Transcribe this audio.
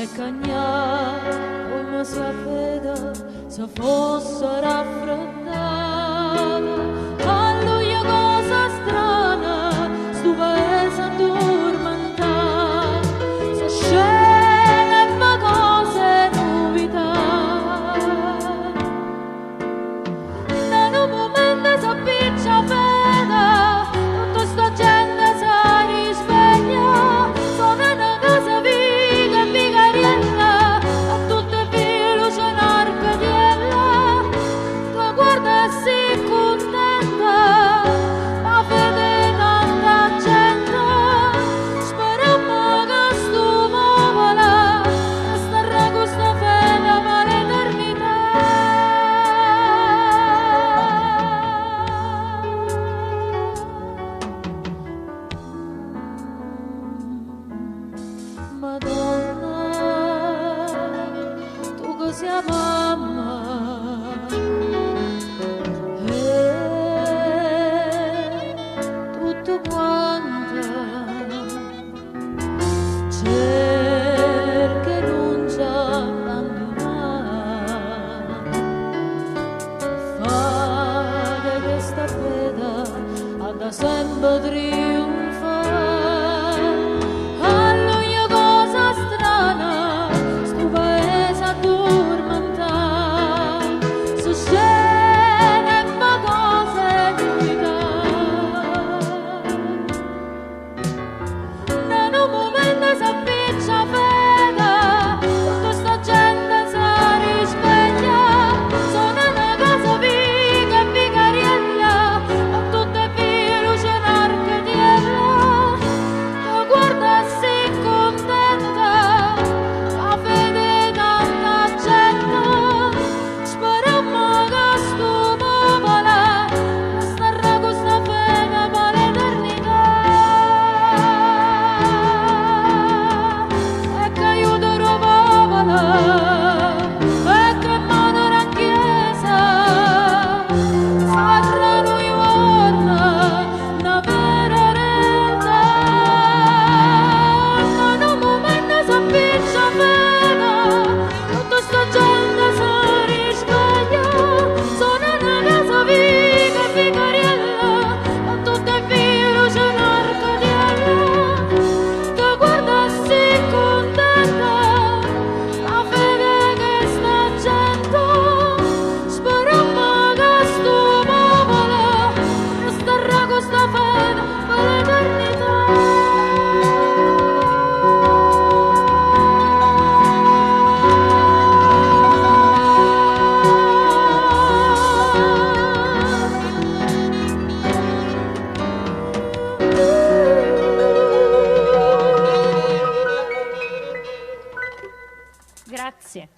e cagnà come sua fede se fosse raffreddata. A lui è cosa strana, stu paese addormentato, so scene e fa cose novità. Da un momento si appiccia fede, tutta sta gente si risveglia, sono una casa viga e vigariella, a tutte vie luce un'arcadiella, tu guarda e si contenta, ma vede tanta gente, speriamo che sto muovola, resterà questa fede per l'eternità. Madonna, tu che sei mamma, tutto quanto cerca non ci abbandonare, fare questa vita ha da sempre trionfare. A lui è cosa strana, sto paese addormentato, so scene e fa cose novità. In un momento si appiccia fede, tutta sta gente si risveglia, sono una casa viga e vigariella, a tutte vie luce un'arcadiella, tu guarda e si contenta, ma vede tanta gente, speriamo che sto muovola, resterà questa fede per l'eternità. E che aiuterò popola, e che madre in chiesa, saranno i giorni una vera realtà. In un momento si appiccia fede, tutta sta gente si risveglia, sono una casa viga e vigariella, a tutte vie luce un'arcadiella, tu guarda e si contenta, ma vede che sta gente, speriamo che sto muovola, resterà questa fede per l'eternità. Grazie.